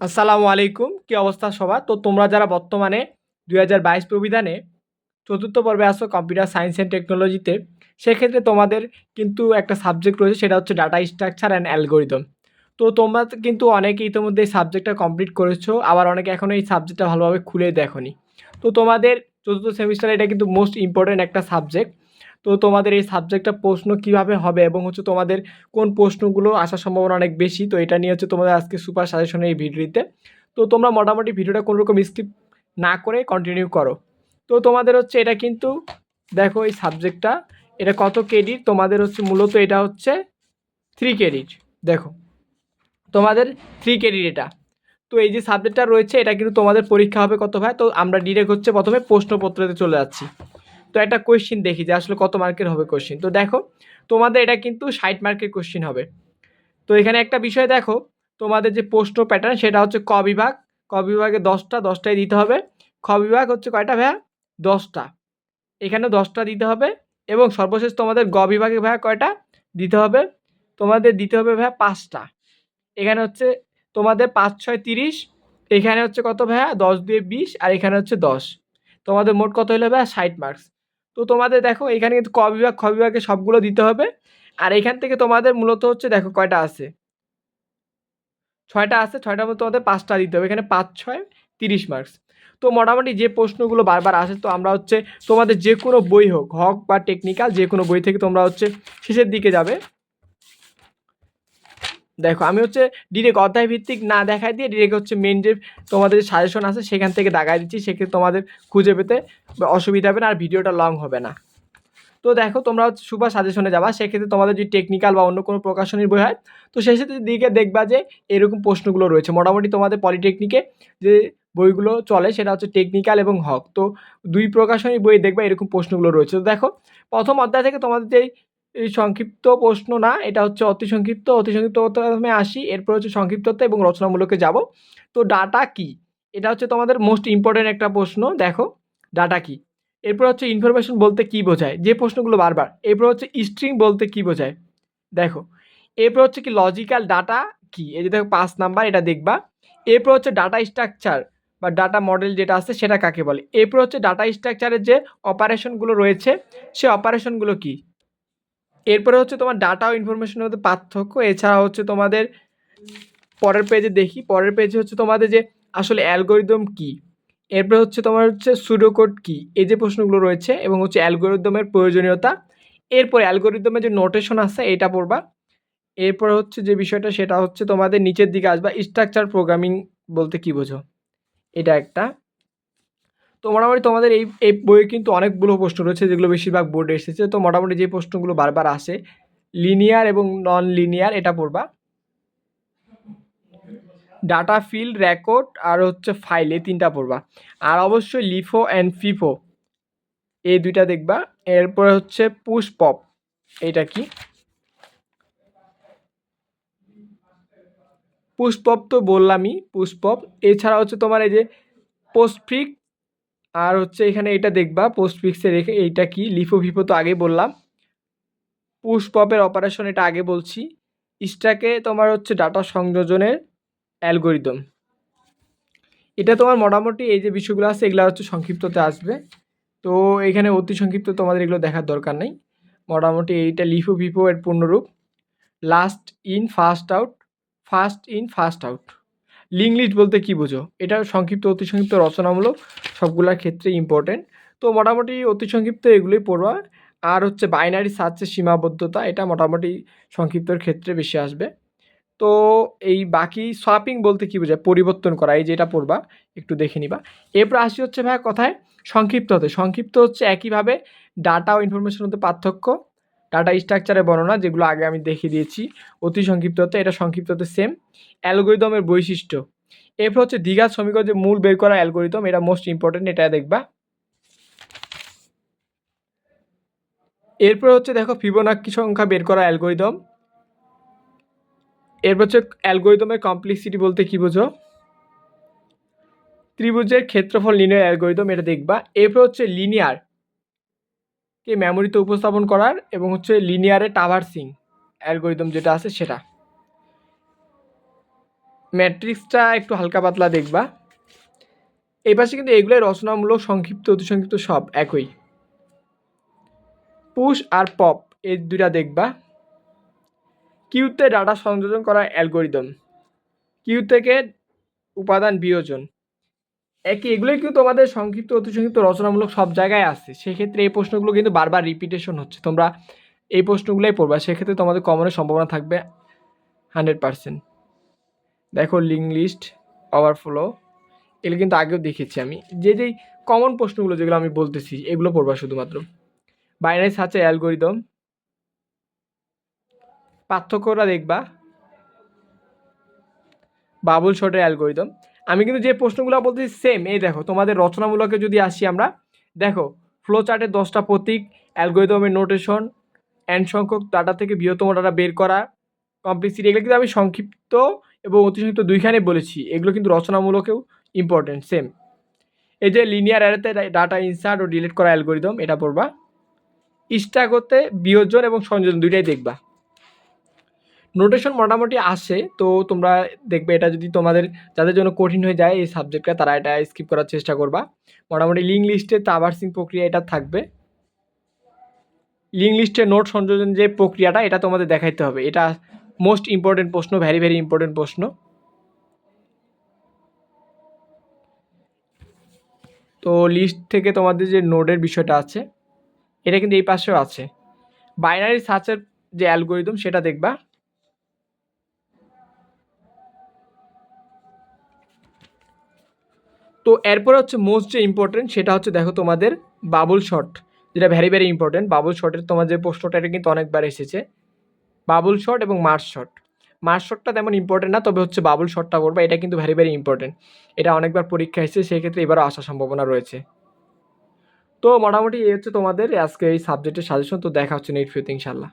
আসসালামু আলাইকুম। কি অবস্থা সবার? তো তোমরা যারা বর্তমানে ২০২২ প্রবিধানে চতুর্থ পর্বে আছো কম্পিউটার সায়েন্স অ্যান্ড টেকনোলজিতে, সেক্ষেত্রে তোমাদের কিন্তু একটা সাবজেক্ট রয়েছে, সেটা হচ্ছে ডাটা স্ট্রাকচার অ্যান্ড অ্যালগরিদম। তো তোমরা কিন্তু অনেকে ইতিমধ্যে এই সাবজেক্টটা কমপ্লিট করেছো, আবার অনেকে এখনও এই সাবজেক্টটা ভালোভাবে খুলে দেখোনি। তো তোমাদের চতুর্থ সেমিস্টারে এটা কিন্তু মোস্ট ইম্পর্ট্যান্ট একটা সাবজেক্ট। তো তোমাদের এই সাবজেক্টটা প্রশ্ন কিভাবে হবে এবং হচ্ছে তোমাদের কোন প্রশ্নগুলো আসার সম্ভাবনা অনেক বেশি, তো এটা নিয়ে হচ্ছে তোমাদের আজকে সুপার সাজেশন এই ভিডিওতে। তো তোমরা মোটামুটি ভিডিওটা কোনো রকম স্কিপ না করে কন্টিনিউ করো। তো তোমাদের হচ্ছে এটা কিন্তু দেখো এই সাবজেক্টটা এটা কত ক্রেডিট, তোমাদের হচ্ছে মূলত এটা হচ্ছে 3 ক্রেডিট। দেখো তোমাদের 3 ক্রেডিট এটা। তো এই যে সাবজেক্টটা রয়েছে এটা কিন্তু তোমাদের পরীক্ষা হবে কত ভাই? তো আমরা ডিরেক্ট হচ্ছে প্রথমে প্রশ্নপত্রতে চলে যাচ্ছি। তো একটা কোয়েশ্চেন দেখি যে আসলে কত মার্কের হবে কোয়েশ্চেন। তো দেখো তোমাদের এটা কিন্তু 60 মার্কের কোয়েশ্চেন হবে। তো এখানে একটা বিষয় দেখো, তোমাদের যে প্রশ্ন প্যাটার্ন সেটা হচ্ছে ক বিভাগ। ক বিভাগে 10টা, 10টাই দিতে হবে। খ বিভাগ হচ্ছে কয়টা ভাইয়া? 10টা। এখানেও 10টা দিতে হবে। এবং সর্বশেষ তোমাদের গ বিভাগে ভাইয়া কয়টা দিতে হবে? তোমাদের দিতে হবে ভাইয়া 5টা। এখানে হচ্ছে তোমাদের 5 6 30, এখানে হচ্ছে কত ভাইয়া? 10 দিয়ে 20, আর এখানে হচ্ছে 10। তোমাদের মোট কত হলো ভাইয়া? 60 মার্কস। তো তোমাদের দেখো এখানে কিন্তু ক বিভাগ খ বিভাগে সবগুলো দিতে হবে। আর এখান থেকে তোমাদের মূলত হচ্ছে দেখো কয়টা আছে? 6টা আছে। 6টার মধ্যে তোমাদের 5টা দিতে হবে। এখানে 5 6 30 মার্কস। তো মোটামুটি যে প্রশ্নগুলো বারবার আসে, তো আমরা হচ্ছে তোমাদের যে কোনো বই হোক হক বা টেকনিক্যাল, যে কোনো বই থেকে তোমরা হচ্ছে শেষের দিকে যাবে। দেখো আমি হচ্ছে ডিরেক্ট অধ্যায় ভিত্তিক না দেখাই দিয়ে ডিরেক্ট হচ্ছে মেন যে তোমাদের সাজেশন আছে সেখান থেকে দাগাই দিচ্ছি, সেক্ষেত্রে তোমাদের খুঁজে পেতে অসুবিধা হবে না, আর ভিডিওটা লং হবে না। তো দেখো তোমরা হচ্ছে সুপার সাজেশনে যাবা, সেক্ষেত্রে তোমাদের যদি টেকনিক্যাল বা অন্য কোনো প্রকাশনীর বই হয়, তো সেক্ষেত্রে দিকে দেখবা যে এরকম প্রশ্নগুলো রয়েছে। মোটামুটি তোমাদের পলিটেকনিকে যে বইগুলো চলে সেটা হচ্ছে টেকনিক্যাল এবং হক। তো দুই প্রকাশনীর বই দেখবা এরকম প্রশ্নগুলো রয়েছে। তো দেখো প্রথম অধ্যায় থেকে তোমাদের যেই এই সংক্ষিপ্ত প্রশ্ন না, এটা হচ্ছে অতি সংক্ষিপ্ত। অতি সংক্ষিপ্ত প্রথমে আসি, এরপর হচ্ছে সংক্ষিপ্ততে এবং রচনামূলকে যাব। তো ডাটা কি, এটা হচ্ছে তোমাদের মোস্ট ইম্পর্টেন্ট একটা প্রশ্ন। দেখো ডাটা কি। এরপর হচ্ছে ইনফরমেশন বলতে কী বোঝায়, যে প্রশ্নগুলো বারবার। এরপর হচ্ছে স্ট্রিং বলতে কী বোঝায়, দেখো। এরপর হচ্ছে কি লজিক্যাল ডাটা কি, এই যে দেখো 5 নাম্বার, এটা দেখবা। এরপর হচ্ছে ডাটা স্ট্রাকচার বা ডাটা মডেল যেটা আছে সেটা কাকে বলে। এরপর হচ্ছে ডাটা স্ট্রাকচারের যে অপারেশনগুলো রয়েছে সে অপারেশনগুলো কি। এরপরে হচ্ছে তোমার ডাটা ও ইনফরমেশনের মধ্যে পার্থক্য। এছাড়া হচ্ছে তোমাদের পরের পেজে দেখি, পরের পেজে হচ্ছে তোমাদের যে আসলে অ্যালগরিদম কি। এরপরে হচ্ছে তোমার হচ্ছে সুডোকোড কি, এই যে প্রশ্নগুলো রয়েছে, এবং হচ্ছে অ্যালগরিদমের প্রয়োজনীয়তা। এরপরে অ্যালগরিদমের যে নোটেশন আছে এটা পড়বা। এরপরে হচ্ছে যে বিষয়টা সেটা হচ্ছে তোমাদের নিচের দিকে আসবা, স্ট্রাকচার প্রোগ্রামিং বলতে কি বোঝো, এটা একটা। তো মোটামুটি তোমাদের এই এই বইয়ে কিন্তু অনেকগুলো প্রশ্ন রয়েছে যেগুলো বেশিরভাগ বোর্ডে এসেছে। তো মোটামুটি যে প্রশ্নগুলো বারবার আসে, লিনিয়ার এবং নন লিনিয়ার এটা পড়বা। ডাটা ফিল্ড, রেকর্ড আর হচ্ছে ফাইল, এই 3টা পড়বা। আর অবশ্যই লিফো অ্যান্ড ফিফো এই 2টা দেখবা। এরপরে হচ্ছে পুশ পপ, এটা কি? পুশ পপ তো বললামই, পুশ পপ। এছাড়া হচ্ছে তোমার এই যে পোস্টফিক্স, আর হচ্ছে এখানে এটা দেখবা পোস্টফিক্সে রেখে এইটা কি, লিফো ফিফো তো আগেই বললাম। পুশ পপের অপারেশন এটা আগে বলছি। স্ট্যাকে তোমার হচ্ছে ডাটা সংযোজনের অ্যালগরিদম। এটা তোমার মোটামুটি এই যে বিষয়গুলো আছে এগুলো হচ্ছে সংক্ষিপ্ততে আসবে। তো এখানে অতি সংক্ষিপ্ত তোমাদের এগুলো দেখার দরকার নেই। মোটামুটি এইটা লিফো ফিফো এর পূর্ণরূপ। Last in first out, first in first out. Link list বলতে কী বোঝো, এটা সংক্ষিপ্ত অতি সংক্ষিপ্ত রচনামূলক সবগুলোর ক্ষেত্রে ইম্পর্টেন্ট। তো মোটামুটি অতি সংক্ষিপ্ত এগুলোই পড়বা। আর হচ্ছে বাইনারি সার্চের সীমাবদ্ধতা, এটা মোটামুটি সংক্ষিপ্তর ক্ষেত্রে বেশি আসবে। তো এই বাকি সোয়াপিং বলতে কী বোঝায়, পরিবর্তন করা, এই যে এটা পড়বা, একটু দেখে নিবা। এরপর আসি হচ্ছে ভাইয়া কথায় সংক্ষিপ্ত হতে। সংক্ষিপ্ত হচ্ছে একইভাবে ডাটা ও ইনফরমেশনের মধ্যে পার্থক্য, ডাটা স্ট্রাকচারের বর্ণনা, যেগুলো আগে আমি দেখিয়ে দিয়েছি। অতি সংক্ষিপ্ত হতে, এটা সংক্ষিপ্ত হতে সেম। অ্যালগরিদমের বৈশিষ্ট্য। এরপর হচ্ছে দ্বিঘাত সমীকরণ যে মূল বের করা অ্যালগরিদম, এটা মোস্ট ইম্পর্টেন্ট, এটা দেখবা। এরপর হচ্ছে দেখো ফিবোনাক্কি সংখ্যা বের করা অ্যালগরিদম। এরপর হচ্ছে অ্যালগরিদমের কমপ্লেক্সিটি বলতে কী বোঝো, ত্রিভুজের ক্ষেত্রফল নির্ণয়ের অ্যালগরিদম, এটা দেখবা। এরপর হচ্ছে লিনিয়ার কে মেমোরিতে উপস্থাপন করার এবং হচ্ছে লিনিয়ারে ট্রাভার্সিং অ্যালগরিদম যেটা আছে সেটা। ম্যাট্রিক্সটা একটু হালকা পাতলা দেখবা। এই পাশে কিন্তু এগুলোই রচনামূলক, সংক্ষিপ্ত, অতি সংক্ষিপ্ত সব একই। পুশ আর পপ এই দুইটা দেখবা। কিউতে ডাটা সংযোজন করা অ্যালগোরিদম, কিউ থেকে উপাদান বিয়োজন, একই। এগুলোই কিন্তু তোমাদের সংক্ষিপ্ত, অতি সংক্ষিপ্ত, রচনামূলক সব জায়গায় আছে। সেক্ষেত্রে এই প্রশ্নগুলো কিন্তু বারবার রিপিটেশন হচ্ছে, তোমরা এই প্রশ্নগুলোই পড়বা, সেক্ষেত্রে তোমাদের কমনের সম্ভাবনা থাকবে 100%। দেখো লিঙ্ক লিস্ট, ওভারফ্লো, এগুলো কিন্তু আগেও দেখেছি আমি। যেই কমন প্রশ্নগুলো যেগুলো আমি বলতেছি এগুলো পড়বা শুধুমাত্র। বাইনারি সার্চের অ্যালগোরিদম, পার্থক্যটা দেখবা, বাবুল শর্টের অ্যালগোরিদম। আমি কিন্তু যে প্রশ্নগুলো বলতেছি সেম। এই দেখো তোমাদের রচনামূলকে যদি আসি আমরা, দেখো ফ্লো চার্টের 10টা প্রতীক, অ্যালগোরিদমের নোটেশন, এন সংখ্যক ডাটা থেকে বৃহত্তম ডাটা বের করা, কমপ্লেক্সিটি, এগুলো কিন্তু আমি সংক্ষিপ্ত এবং অতি সংক্ষিপ্ত দুইখানে বলেছি। এগুলো কিন্তু রচনামূলকেও ইম্পর্টেন্ট সেম। এই যে লিনিয়ার অ্যারেতে ডাটা ইনসার্ট ও ডিলিট করা অ্যালগোরিদম, এটা পড়বা। স্ট্যাক হতে বিয়োজন এবং সংযোজন দুইটাই দেখবা। নোটেশন মোটামুটি আসে, তো তোমরা দেখবে এটা যদি তোমাদের যাদের জন্য কঠিন হয়ে যায় এই সাবজেক্টটা, তারা এটা স্কিপ করার চেষ্টা করবা। মোটামুটি লিঙ্ক লিস্টে ট্রাভার্সিং প্রক্রিয়া এটা থাকবে। লিঙ্ক লিস্টে নোট সংযোজন যে প্রক্রিয়াটা, এটা তোমাদের দেখাইতে হবে। এটা মোস্ট ইম্পর্টেন্ট প্রশ্ন, ভেরি ভেরি ইম্পর্টেন্ট প্রশ্ন। তো লিস্ট থেকে তোমাদের যে নোডের বিষয়টা আছে, এটা কিন্তু এই পাশেও আছে। বাইনারি সার্চের যে অ্যালগোরিদম সেটা দেখবা। তো এরপরে হচ্ছে মোস্ট যে ইম্পর্টেন্ট, সেটা হচ্ছে দেখো তোমাদের বাবুল শর্ট, যেটা ভেরি ভেরি ইম্পর্টেন্ট। বাবুল শর্টের তোমার যে প্রশ্নটা, এটা কিন্তু অনেকবার এসেছে। বাবুল শর্ট এবং মার্চ শর্ট, মার্চ শর্টটা তেমন ইম্পর্টেন্ট না, তবে হচ্ছে বাবুল শর্টটা করবা, এটা কিন্তু ভেরি ভেরি ইম্পর্টেন্ট। এটা অনেকবার পরীক্ষা এসেছে, সেক্ষেত্রে এবারও আসার সম্ভাবনা রয়েছে। তো মোটামুটি এই হচ্ছে তোমাদের আজকে এই সাবজেক্টের সাজেশন। তো দেখা হচ্ছে নেক্সট ভিডিওতে ইনশাল্লাহ।